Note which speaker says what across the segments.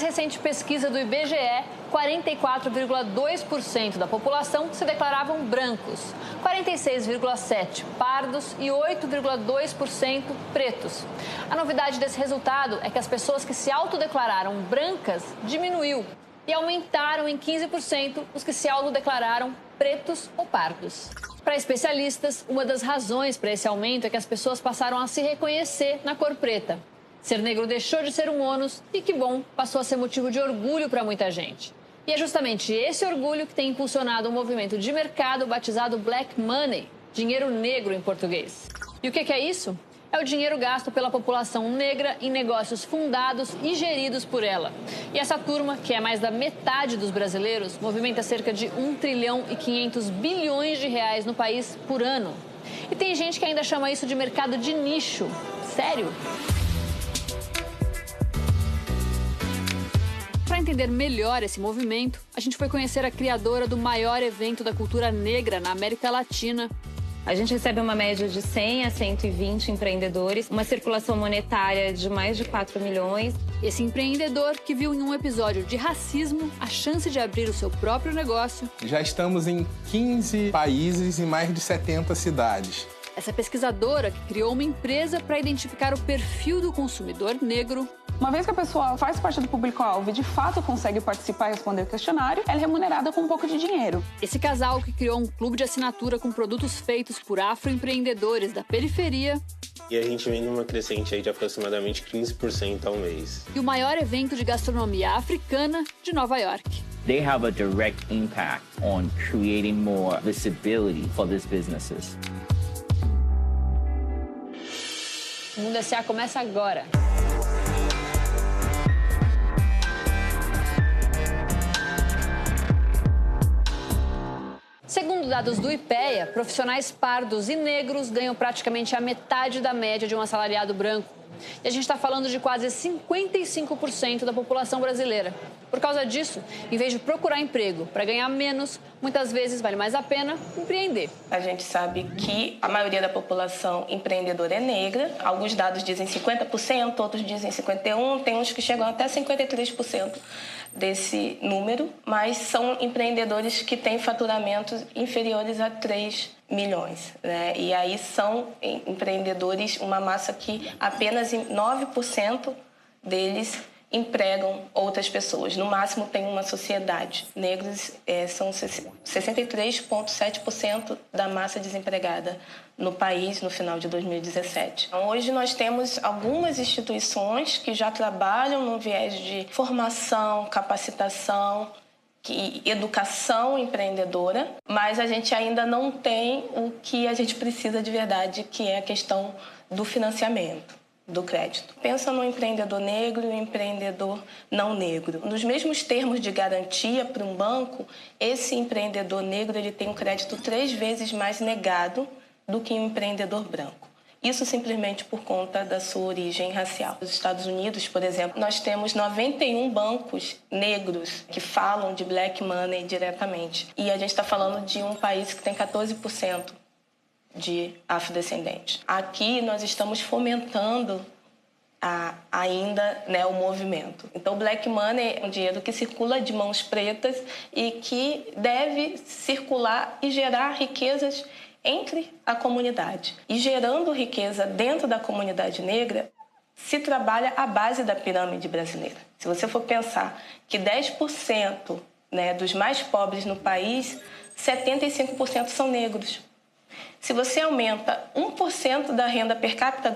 Speaker 1: mais recente pesquisa do IBGE, 44,2% da população se declaravam brancos, 46,7% pardos e 8,2% pretos. A novidade desse resultado é que as pessoas que se autodeclararam brancas diminuiu e aumentaram em 15% os que se autodeclararam pretos ou pardos. Para especialistas, uma das razões para esse aumento é que as pessoas passaram a se reconhecer na cor preta. Ser negro deixou de ser um ônus e, que bom, passou a ser motivo de orgulho para muita gente. E é justamente esse orgulho que tem impulsionado um movimento de mercado batizado Black Money, dinheiro negro em português. E o que é isso? É o dinheiro gasto pela população negra em negócios fundados e geridos por ela. E essa turma, que é mais da metade dos brasileiros, movimenta cerca de 1 trilhão e 500 bilhões de reais no país por ano. E tem gente que ainda chama isso de mercado de nicho. Sério? Para entender melhor esse movimento, a gente foi conhecer a criadora do maior evento da cultura negra na América Latina.
Speaker 2: A gente recebe uma média de 100 a 120 empreendedores, uma circulação monetária de mais de 4 milhões.
Speaker 1: Esse empreendedor que viu em um episódio de racismo a chance de abrir o seu próprio negócio.
Speaker 3: Já estamos em 15 países e mais de 70 cidades.
Speaker 1: Essa pesquisadora que criou uma empresa para identificar o perfil do consumidor negro.
Speaker 4: Uma vez que a pessoa faz parte do público-alvo e de fato consegue participar e responder o questionário, ela é remunerada com um pouco de dinheiro.
Speaker 1: Esse casal que criou um clube de assinatura com produtos feitos por afroempreendedores da periferia.
Speaker 5: E a gente vem numa crescente aí de aproximadamente 15% ao mês.
Speaker 1: E o maior evento de gastronomia africana de Nova York.
Speaker 6: They have a direct impact on creating more visibility for these businesses.
Speaker 1: O Mundo S.A. começa agora. Segundo dados do IPEA, profissionais pardos e negros ganham praticamente a metade da média de um assalariado branco. E a gente está falando de quase 55% da população brasileira. Por causa disso, em vez de procurar emprego para ganhar menos, muitas vezes vale mais a pena empreender.
Speaker 7: A gente sabe que a maioria da população empreendedora é negra. Alguns dados dizem 50%, outros dizem 51%, tem uns que chegam até 53% desse número, mas são empreendedores que têm faturamentos inferiores a 3 milhões, né? E aí são empreendedores, uma massa que apenas 9% deles empregam outras pessoas. No máximo tem uma sociedade. Negros são 63,7% da massa desempregada no país no final de 2017. Então, hoje nós temos algumas instituições que já trabalham no viés de formação, capacitação, educação empreendedora, mas a gente ainda não tem o que a gente precisa de verdade, que é a questão do financiamento, do crédito. Pensa no empreendedor negro e no empreendedor não negro. Nos mesmos termos de garantia para um banco, esse empreendedor negro ele tem um crédito 3 vezes mais negado do que um empreendedor branco. Isso simplesmente por conta da sua origem racial. Nos Estados Unidos, por exemplo, nós temos 91 bancos negros que falam de black money diretamente. E a gente está falando de um país que tem 14% de afrodescendentes. Aqui nós estamos fomentando ainda, né, o movimento. Então, o black money é um dinheiro que circula de mãos pretas e que deve circular e gerar riquezas entre a comunidade. E gerando riqueza dentro da comunidade negra, se trabalha a base da pirâmide brasileira. Se você for pensar que 10%, né, dos mais pobres no país, 75% são negros. Se você aumenta 1% da renda per capita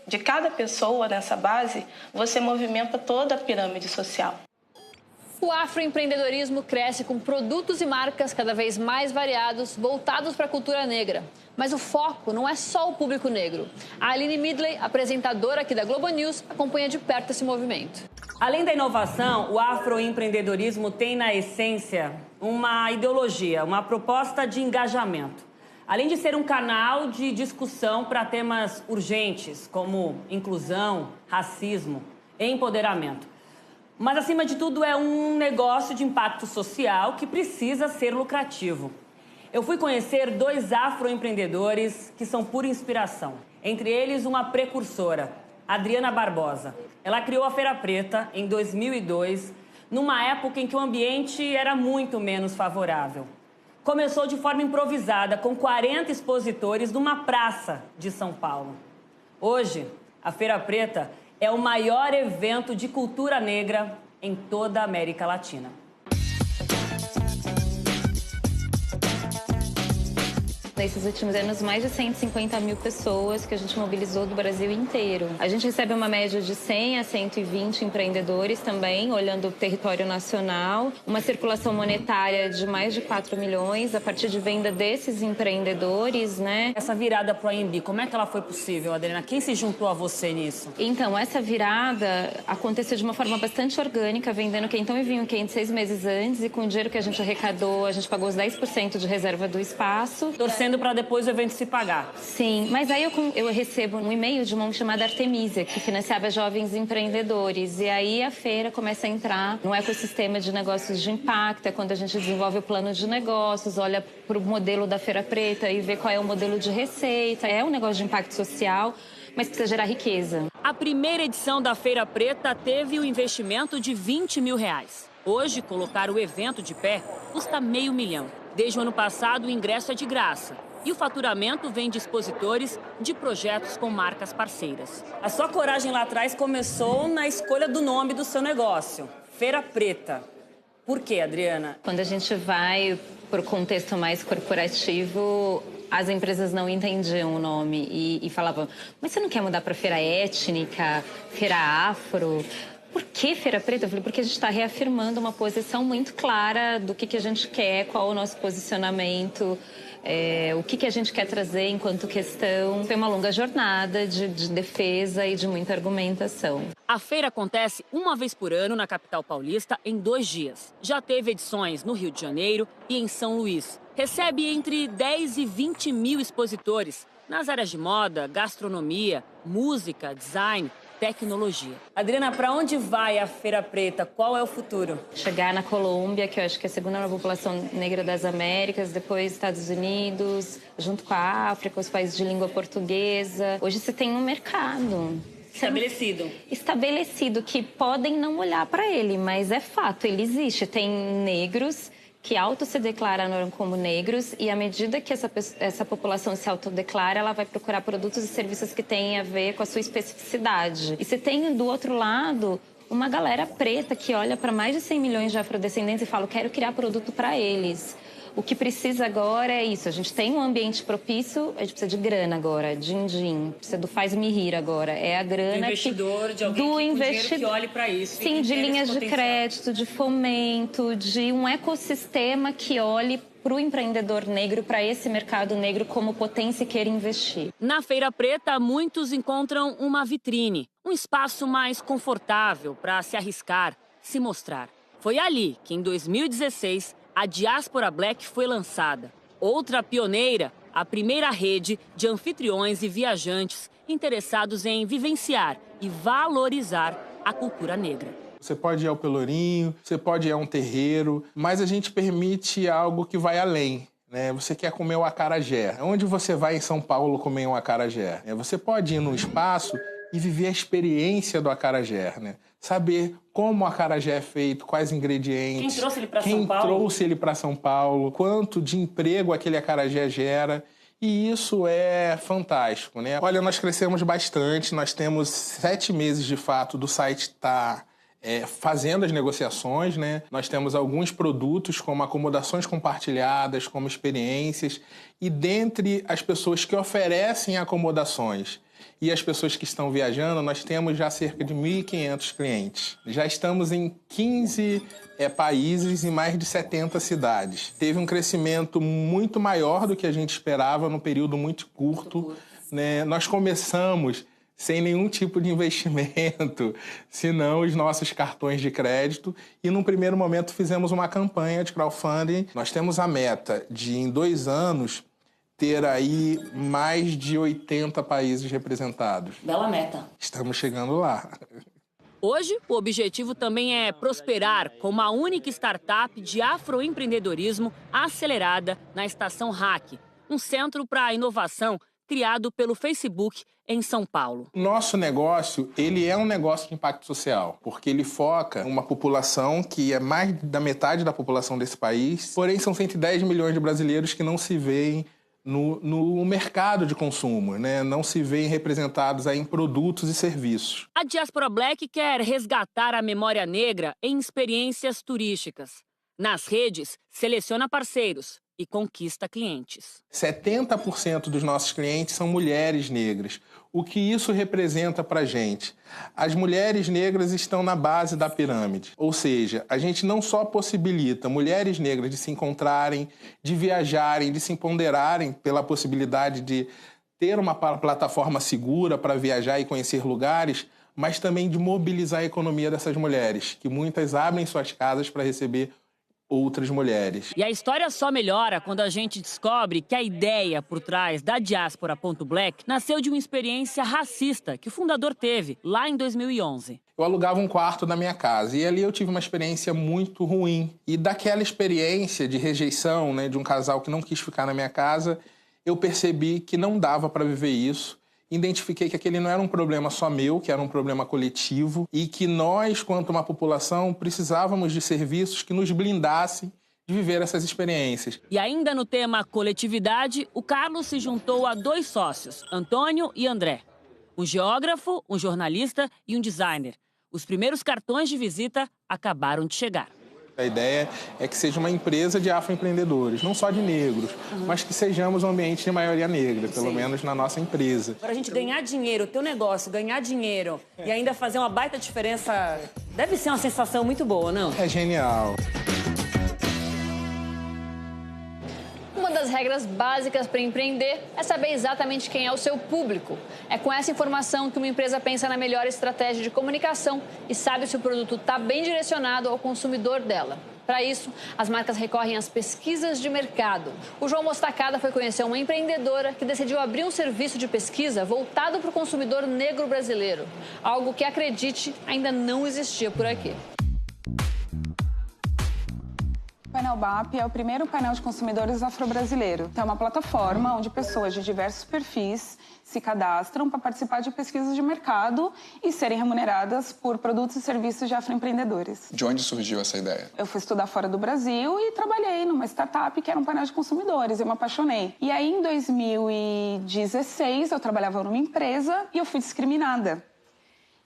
Speaker 7: de cada pessoa nessa base, você movimenta toda a pirâmide social.
Speaker 1: O afroempreendedorismo cresce com produtos e marcas cada vez mais variados, voltados para a cultura negra. Mas o foco não é só o público negro. A Aline Midley, apresentadora aqui da Globo News, acompanha de perto esse movimento.
Speaker 8: Além da inovação, o afroempreendedorismo tem na essência uma ideologia, uma proposta de engajamento. Além de ser um canal de discussão para temas urgentes, como inclusão, racismo e empoderamento. Mas, acima de tudo, é um negócio de impacto social que precisa ser lucrativo. Eu fui conhecer 2 afroempreendedores que são pura inspiração. Entre eles, uma precursora, Adriana Barbosa. Ela criou a Feira Preta em 2002, numa época em que o ambiente era muito menos favorável. Começou de forma improvisada, com 40 expositores numa praça de São Paulo. Hoje, a Feira Preta é o maior evento de cultura negra em toda a América Latina.
Speaker 2: Nesses últimos anos, mais de 150 mil pessoas que a gente mobilizou do Brasil inteiro. A gente recebe uma média de 100 a 120 empreendedores também, olhando o território nacional. Uma circulação monetária de mais de 4 milhões a partir de venda desses empreendedores, né?
Speaker 8: Essa virada para o AMB, como é que ela foi possível, Adriana? Quem se juntou a você nisso?
Speaker 2: Então, essa virada aconteceu de uma forma bastante orgânica, vendendo quentão e vinho quente 6 meses antes. E com o dinheiro que a gente arrecadou, a gente pagou os 10% de reserva do espaço.
Speaker 8: Torcendo para depois o evento se pagar.
Speaker 2: Sim, mas aí eu recebo um e-mail de uma ONG chamada Artemisia, que financiava jovens empreendedores. E aí a feira começa a entrar no ecossistema de negócios de impacto. É quando a gente desenvolve o plano de negócios, olha para o modelo da Feira Preta e vê qual é o modelo de receita. É um negócio de impacto social, mas precisa gerar riqueza.
Speaker 8: A primeira edição da Feira Preta teve um investimento de R$20 mil. Hoje, colocar o evento de pé custa R$500 mil. Desde o ano passado, o ingresso é de graça. E o faturamento vem de expositores de projetos com marcas parceiras. A sua coragem lá atrás começou na escolha do nome do seu negócio, Feira Preta. Por quê, Adriana?
Speaker 2: Quando a gente vai para o contexto mais corporativo, as empresas não entendiam o nome e falavam, mas você não quer mudar para Feira Étnica, Feira Afro? Por que Feira Preta? Eu falei, porque a gente está reafirmando uma posição muito clara do que a gente quer, qual é o nosso posicionamento, o que a gente quer trazer enquanto questão. Foi uma longa jornada de defesa e de muita argumentação.
Speaker 8: A feira acontece uma vez por ano na capital paulista, em 2 dias. Já teve edições no Rio de Janeiro e em São Luís. Recebe entre 10 e 20 mil expositores nas áreas de moda, gastronomia, música, design, tecnologia. Adriana, para onde vai a Feira Preta? Qual é o futuro?
Speaker 2: Chegar na Colômbia, que eu acho que é a segunda maior população negra das Américas, depois Estados Unidos, junto com a África, os países de língua portuguesa. Hoje você tem um mercado estabelecido, que podem não olhar para ele, mas é fato, ele existe. Tem negros que se declaram como negros e à medida que essa população se autodeclara, ela vai procurar produtos e serviços que têm a ver com a sua especificidade. E você tem do outro lado uma galera preta que olha para mais de 100 milhões de afrodescendentes e fala, quero criar produto para eles. O que precisa agora é isso, a gente tem um ambiente propício, a gente precisa de grana agora, din-din, precisa do faz-me rir agora. É a grana
Speaker 8: do investidor, de alguém que olhe para isso.
Speaker 2: Sim, de linhas de crédito, de fomento, de um ecossistema que olhe para o empreendedor negro, para esse mercado negro como potência e queira investir.
Speaker 8: Na Feira Preta, muitos encontram uma vitrine, um espaço mais confortável para se arriscar, se mostrar. Foi ali que, em 2016, a Diaspora Black foi lançada. Outra pioneira, a primeira rede de anfitriões e viajantes interessados em vivenciar e valorizar a cultura negra.
Speaker 3: Você pode ir ao Pelourinho, você pode ir a um terreiro, mas a gente permite algo que vai além. Você quer comer o acarajé. Onde você vai em São Paulo comer um acarajé? Você pode ir num espaço e viver a experiência do acarajé, Saber como o acarajé é feito, quais ingredientes.
Speaker 8: Quem trouxe ele para São Paulo?
Speaker 3: Quem trouxe ele para São Paulo, quanto de emprego aquele acarajé gera. E isso é fantástico, Olha, nós crescemos bastante, nós temos 7 meses de fato do site estar fazendo as negociações, Nós temos alguns produtos como acomodações compartilhadas, como experiências, e dentre as pessoas que oferecem acomodações e as pessoas que estão viajando, nós temos já cerca de 1.500 clientes. Já estamos em 15 países e mais de 70 cidades. Teve um crescimento muito maior do que a gente esperava num período muito curto. Nós começamos sem nenhum tipo de investimento, senão os nossos cartões de crédito. E, num primeiro momento, fizemos uma campanha de crowdfunding. Nós temos a meta de, em 2 anos, ter aí mais de 80 países representados.
Speaker 8: Bela meta.
Speaker 3: Estamos chegando lá.
Speaker 8: Hoje, o objetivo também é prosperar como a única startup de afroempreendedorismo acelerada na Estação Hack, um centro para inovação criado pelo Facebook em São Paulo.
Speaker 3: Nosso negócio, ele é um negócio de impacto social, porque ele foca uma população que é mais da metade da população desse país, porém são 110 milhões de brasileiros que não se veem no mercado de consumo, né? Não se veem representados aí em produtos e serviços.
Speaker 8: A Diaspora Black quer resgatar a memória negra em experiências turísticas. Nas redes, seleciona parceiros e conquista clientes.
Speaker 3: 70% dos nossos clientes são mulheres negras. O que isso representa para a gente? As mulheres negras estão na base da pirâmide. Ou seja, a gente não só possibilita mulheres negras de se encontrarem, de viajarem, de se empoderarem pela possibilidade de ter uma plataforma segura para viajar e conhecer lugares, mas também de mobilizar a economia dessas mulheres, que muitas abrem suas casas para receber outras mulheres.
Speaker 8: E a história só melhora quando a gente descobre que a ideia por trás da Diaspora.Black nasceu de uma experiência racista que o fundador teve lá em 2011.
Speaker 3: Eu alugava um quarto na minha casa e ali eu tive uma experiência muito ruim. E daquela experiência de rejeição, né, de um casal que não quis ficar na minha casa, eu percebi que não dava para viver isso. Identifiquei que aquele não era um problema só meu, que era um problema coletivo e que nós, quanto uma população, precisávamos de serviços que nos blindassem de viver essas experiências.
Speaker 8: E ainda no tema coletividade, o Carlos se juntou a 2 sócios, Antônio e André. Um geógrafo, um jornalista e um designer. Os primeiros cartões de visita acabaram de chegar.
Speaker 3: A ideia é que seja uma empresa de afroempreendedores, não só de negros, mas que sejamos um ambiente de maioria negra, pelo menos na nossa empresa.
Speaker 8: Para a gente ganhar dinheiro, teu negócio, ganhar dinheiro e ainda fazer uma baita diferença, deve ser uma sensação muito boa, não?
Speaker 3: É genial.
Speaker 1: Uma das regras básicas para empreender é saber exatamente quem é o seu público. É com essa informação que uma empresa pensa na melhor estratégia de comunicação e sabe se o produto está bem direcionado ao consumidor dela. Para isso, as marcas recorrem às pesquisas de mercado. O João Mostacada foi conhecer uma empreendedora que decidiu abrir um serviço de pesquisa voltado para o consumidor negro brasileiro. Algo que, acredite, ainda não existia por aqui.
Speaker 4: O Painel BAP é o primeiro painel de consumidores afro-brasileiro. Então, é uma plataforma onde pessoas de diversos perfis se cadastram para participar de pesquisas de mercado e serem remuneradas por produtos e serviços de afroempreendedores.
Speaker 9: De onde surgiu essa ideia?
Speaker 4: Eu fui estudar fora do Brasil e trabalhei numa startup que era um painel de consumidores. Eu me apaixonei. E aí, em 2016, eu trabalhava numa empresa e eu fui discriminada.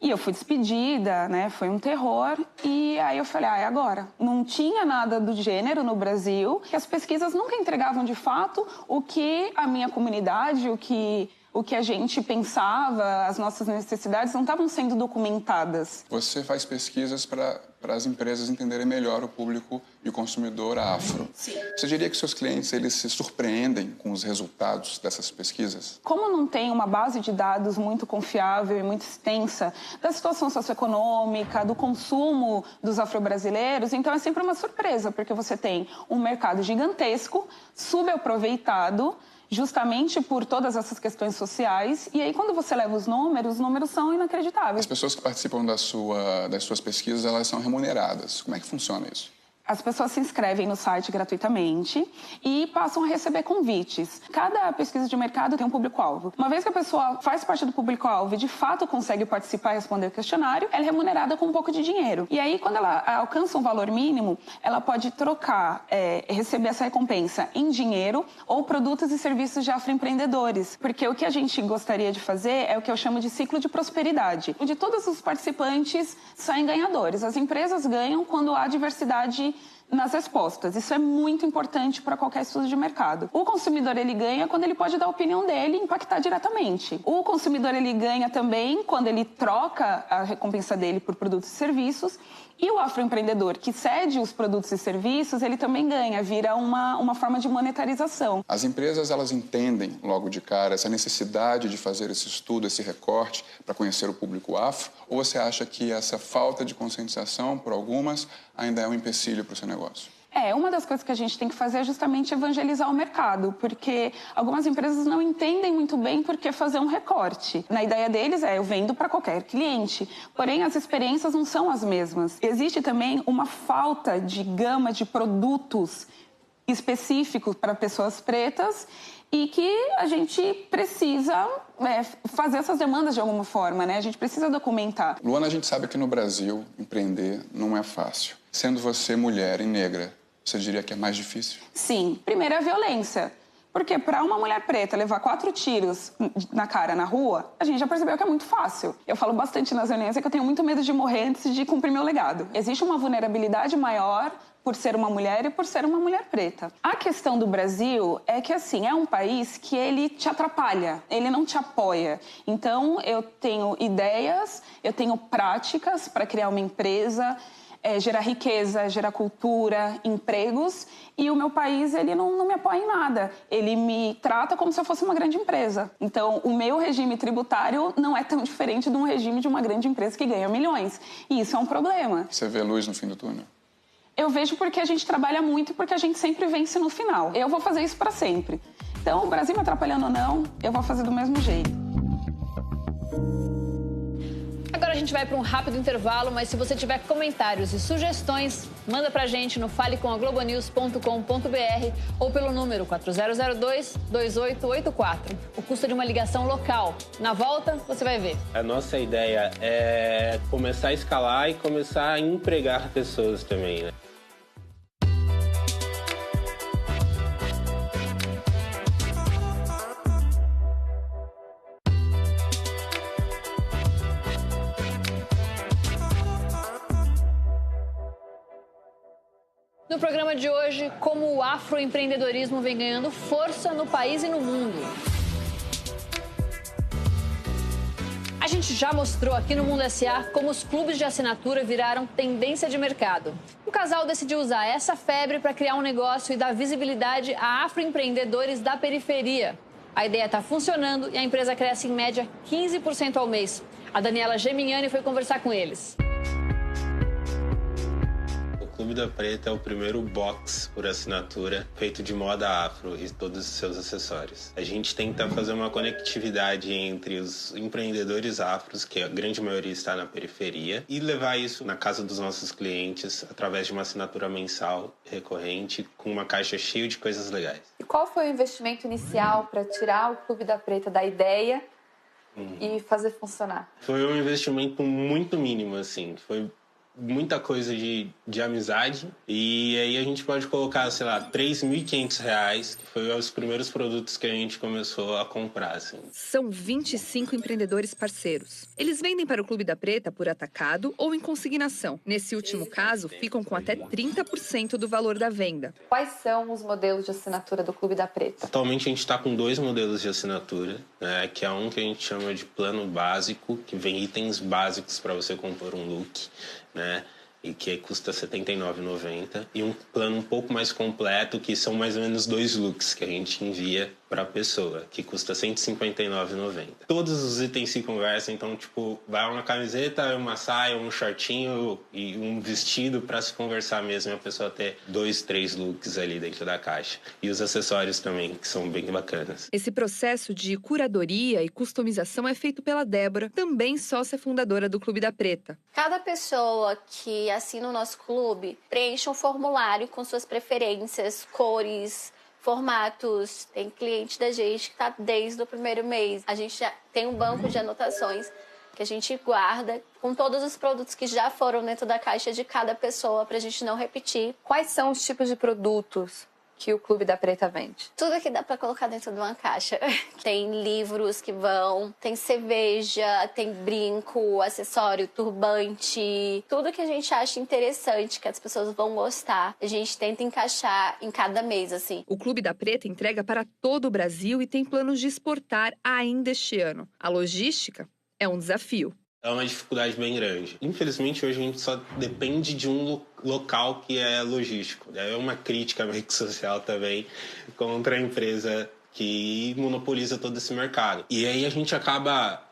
Speaker 4: E eu fui despedida, né? Foi um terror. E aí eu falei, é agora. Não tinha nada do gênero no Brasil. E as pesquisas nunca entregavam, de fato, o que a minha comunidade, o que a gente pensava, as nossas necessidades não estavam sendo documentadas.
Speaker 9: Você faz pesquisas para as empresas entenderem melhor o público e o consumidor afro.
Speaker 4: Sim.
Speaker 9: Você diria que seus clientes eles se surpreendem com os resultados dessas pesquisas?
Speaker 4: Como não tem uma base de dados muito confiável e muito extensa da situação socioeconômica, do consumo dos afro-brasileiros, então é sempre uma surpresa, porque você tem um mercado gigantesco, subaproveitado, justamente por todas essas questões sociais. E aí, quando você leva os números são inacreditáveis.
Speaker 9: As pessoas que participam das suas pesquisas, elas são remuneradas. Como é que funciona isso?
Speaker 4: As pessoas se inscrevem no site gratuitamente e passam a receber convites. Cada pesquisa de mercado tem um público-alvo. Uma vez que a pessoa faz parte do público-alvo e, de fato, consegue participar e responder o questionário, ela é remunerada com um pouco de dinheiro. E aí, quando ela alcança um valor mínimo, ela pode trocar, receber essa recompensa em dinheiro ou produtos e serviços de afroempreendedores. Porque o que a gente gostaria de fazer é o que eu chamo de ciclo de prosperidade, onde todos os participantes saem ganhadores. As empresas ganham quando há diversidade nas respostas. Isso é muito importante para qualquer estudo de mercado. O consumidor, ele ganha quando ele pode dar a opinião dele e impactar diretamente. O consumidor, ele ganha também quando ele troca a recompensa dele por produtos e serviços. E o afroempreendedor que cede os produtos e serviços, ele também ganha, vira uma forma de monetarização.
Speaker 9: As empresas, elas entendem logo de cara essa necessidade de fazer esse estudo, esse recorte para conhecer o público afro? Ou você acha que essa falta de conscientização, por algumas, ainda é um empecilho para o seu negócio?
Speaker 4: Uma das coisas que a gente tem que fazer é justamente evangelizar o mercado, porque algumas empresas não entendem muito bem por que fazer um recorte. Na ideia deles eu vendo para qualquer cliente, porém as experiências não são as mesmas. Existe também uma falta de gama de produtos específicos para pessoas pretas e que a gente precisa fazer essas demandas de alguma forma, né? A gente precisa documentar.
Speaker 9: Luana, a gente sabe que no Brasil empreender não é fácil. Sendo você mulher e negra, você diria que é mais difícil?
Speaker 4: Sim. Primeiro é a violência. Porque para uma mulher preta levar 4 tiros na cara na rua, a gente já percebeu que é muito fácil. Eu falo bastante nas reuniões que eu tenho muito medo de morrer antes de cumprir meu legado. Existe uma vulnerabilidade maior por ser uma mulher e por ser uma mulher preta. A questão do Brasil é que, assim, é um país que ele te atrapalha, ele não te apoia. Então, eu tenho ideias, eu tenho práticas para criar uma empresa, gerar riqueza, gerar cultura, empregos, e o meu país, ele não me apoia em nada. Ele me trata como se eu fosse uma grande empresa. Então, o meu regime tributário não é tão diferente de um regime de uma grande empresa que ganha milhões. E isso é um problema.
Speaker 9: Você vê luz no fim do túnel?
Speaker 4: Eu vejo porque a gente trabalha muito e porque a gente sempre vence no final. Eu vou fazer isso para sempre. Então, o Brasil me atrapalhando ou não, eu vou fazer do mesmo jeito.
Speaker 1: Agora a gente vai para um rápido intervalo, mas se você tiver comentários e sugestões, manda pra gente no falecomaglobonews.com.br ou pelo número 4002-2884. O custo de uma ligação local. Na volta, você vai ver.
Speaker 5: A nossa ideia é começar a escalar e começar a empregar pessoas também, né?
Speaker 1: No programa de hoje, como o afroempreendedorismo vem ganhando força no país e no mundo. A gente já mostrou aqui no Mundo S.A. como os clubes de assinatura viraram tendência de mercado. O casal decidiu usar essa febre para criar um negócio e dar visibilidade a afroempreendedores da periferia. A ideia está funcionando e a empresa cresce em média 15% ao mês. A Daniela Gemignani foi conversar com eles.
Speaker 5: O Clube da Preta é o primeiro box por assinatura feito de moda afro e todos os seus acessórios. A gente tenta fazer uma conectividade entre os empreendedores afros, que a grande maioria está na periferia, e levar isso na casa dos nossos clientes através de uma assinatura mensal recorrente com uma caixa cheia de coisas legais.
Speaker 10: E qual foi o investimento inicial para tirar o Clube da Preta da ideia e fazer funcionar?
Speaker 5: Foi um investimento muito mínimo, assim. Foi muita coisa de amizade. E aí a gente pode colocar, sei lá, R$3.500, que foi os primeiros produtos que a gente começou a comprar, assim.
Speaker 11: São 25 empreendedores parceiros. Eles vendem para o Clube da Preta por atacado ou em consignação. Nesse último caso, ficam com até 30% do valor da venda.
Speaker 10: Quais são os modelos de assinatura do Clube da Preta?
Speaker 5: Atualmente a gente está com 2 modelos de assinatura, né, que é um que a gente chama de plano básico, que vem itens básicos para você compor um look, né? E que custa R$ 79,90. E um plano um pouco mais completo, que são mais ou menos 2 looks que a gente envia para a pessoa, que custa R$ 159,90. Todos os itens se conversam, então, tipo, vai uma camiseta, uma saia, um shortinho e um vestido para se conversar mesmo e a pessoa ter 2, 3 looks ali dentro da caixa. E os acessórios também, que são bem bacanas.
Speaker 11: Esse processo de curadoria e customização é feito pela Débora, também sócia fundadora do Clube da Preta.
Speaker 12: Cada pessoa que assina o nosso clube preenche um formulário com suas preferências, cores, formatos. Tem cliente da gente que está desde o primeiro mês. A gente já tem um banco de anotações que a gente guarda com todos os produtos que já foram dentro da caixa de cada pessoa para a gente não repetir.
Speaker 10: Quais são os tipos de produtos que o Clube da Preta vende?
Speaker 12: Tudo que dá para colocar dentro de uma caixa. Tem livros que vão, tem cerveja, tem brinco, acessório, turbante. Tudo que a gente acha interessante, que as pessoas vão gostar, a gente tenta encaixar em cada mês, assim.
Speaker 11: O Clube da Preta entrega para todo o Brasil e tem planos de exportar ainda este ano. A logística é um desafio.
Speaker 5: É uma dificuldade bem grande. Infelizmente, hoje a gente só depende de um local que é logístico. É uma crítica meio que social também contra a empresa que monopoliza todo esse mercado. E aí a gente acaba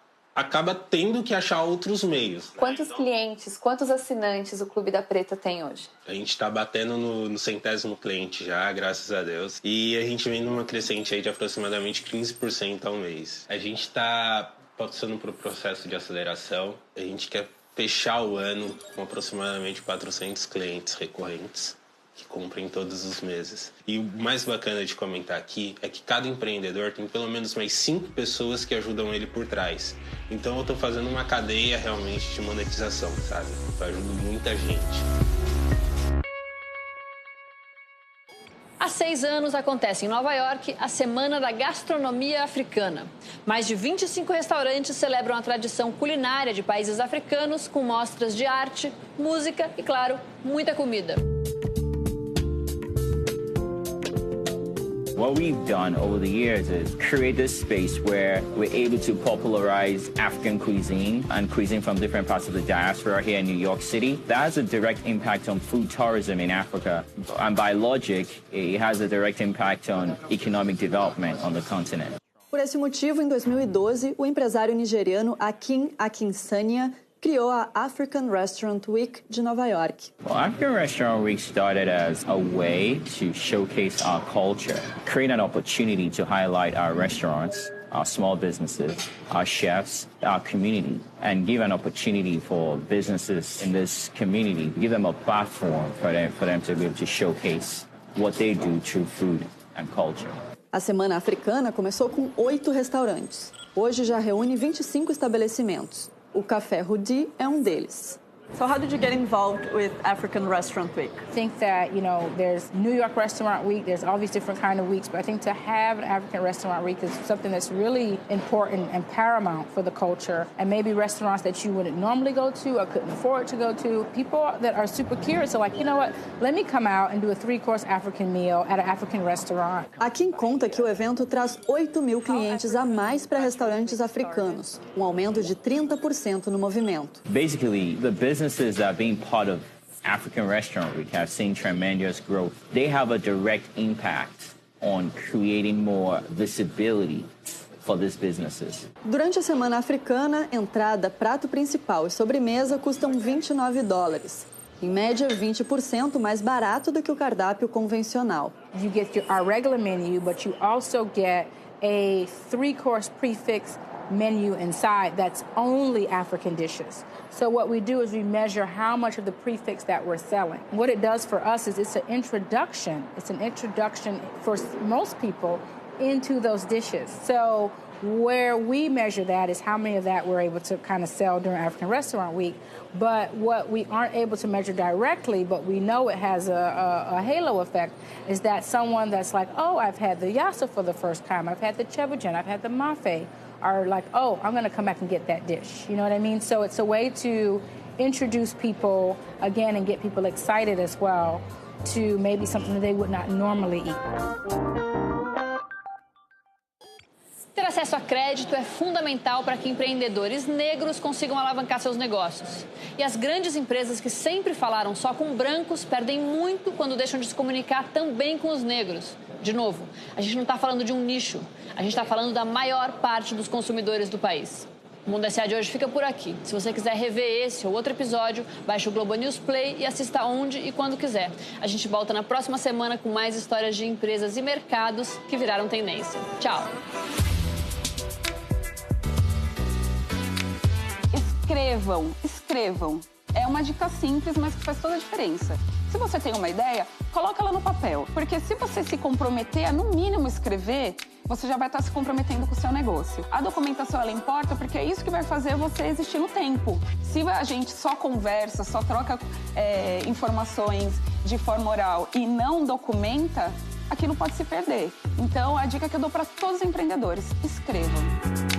Speaker 5: tendo que achar outros meios.
Speaker 10: Quantos clientes, quantos assinantes o Clube da Preta tem hoje?
Speaker 5: A gente está batendo no 100º cliente já, graças a Deus. E a gente vem numa crescente aí de aproximadamente 15% ao mês. A gente está passando por um processo de aceleração. A gente quer fechar o ano com aproximadamente 400 clientes recorrentes, que cumprem todos os meses. E o mais bacana de comentar aqui é que cada empreendedor tem pelo menos mais 5 pessoas que ajudam ele por trás. Então eu estou fazendo uma cadeia realmente de monetização, sabe? Eu ajudo muita gente.
Speaker 1: Há 6 anos acontece em Nova York a Semana da Gastronomia Africana. Mais de 25 restaurantes celebram a tradição culinária de países africanos com mostras de arte, música e, claro, muita comida.
Speaker 6: What we've done over the years is create this space where we're able to popularize African cuisine and cuisine from different parts of the diaspora here in New York City. That has a direct impact on food tourism in Africa. And by logic, it has a direct impact on economic development on the continent.
Speaker 13: Por esse motivo, em 2012, o empresário nigeriano Akin Akinsanya criou a African Restaurant Week de Nova York.
Speaker 6: Well, African Restaurant Week started as a way to showcase our culture, create an opportunity to highlight our restaurants, our small businesses, our chefs, our community, and give an opportunity for businesses in this community, give them a platform for them to be able to showcase what they do through food and culture.
Speaker 13: A Semana Africana começou com 8 restaurantes. Hoje já reúne 25 estabelecimentos. O Café Rudi é um deles. So how did you get involved with African Restaurant Week?
Speaker 14: I think that, there's New York Restaurant Week, there's all these different kind of weeks, but I think to have an African Restaurant Week is something that's really important and paramount for the culture. And maybe restaurants that you wouldn't normally go to or couldn't afford to go to, people that are super curious are like, you know what, let me come out and do a 3-course African meal at an African restaurant.
Speaker 13: Akin conta que o evento traz 8 mil clientes a mais para restaurantes africanos, um aumento de 30% no movimento.
Speaker 6: Basically, the businesses that are being part of African Restaurant Week have seen tremendous growth. They have a direct impact on creating more visibility for these businesses.
Speaker 13: Durante a Semana Africana, entrada, prato principal e sobremesa custam $29. Em média, 20% mais barato do que o cardápio convencional.
Speaker 14: You get our regular menu, but you also get a 3-course prefix menu inside that's only African dishes. So what we do is we measure how much of the prefix that we're selling. What it does for us is it's an introduction. It's an introduction for most people into those dishes. So where we measure that is how many of that we're able to kind of sell during African Restaurant Week. But what we aren't able to measure directly, but we know it has a halo effect, is that someone that's like, oh, I've had the yassa for the first time, I've had the ceviche, I've had the mafe, are like, oh, I'm going to come back and get that dish. You know what I mean? So it's a way to introduce people again and get people excited as well to maybe something that they would not normally eat.
Speaker 1: Ter acesso a crédito é fundamental para que empreendedores negros consigam alavancar seus negócios. E as grandes empresas que sempre falaram só com brancos perdem muito quando deixam de se comunicar também com os negros. De novo, a gente não está falando de um nicho, a gente está falando da maior parte dos consumidores do país. O Mundo S.A. de hoje fica por aqui. Se você quiser rever esse ou outro episódio, baixe o Globo News Play e assista onde e quando quiser. A gente volta na próxima semana com mais histórias de empresas e mercados que viraram tendência. Tchau!
Speaker 4: Escrevam. É uma dica simples, mas que faz toda a diferença. Se você tem uma ideia, coloca ela no papel. Porque se você se comprometer a, no mínimo, escrever, você já vai estar se comprometendo com o seu negócio. A documentação, ela importa porque é isso que vai fazer você existir no tempo. Se a gente só conversa, só troca informações de forma oral e não documenta, aquilo pode se perder. Então, a dica que eu dou para todos os empreendedores: escrevam.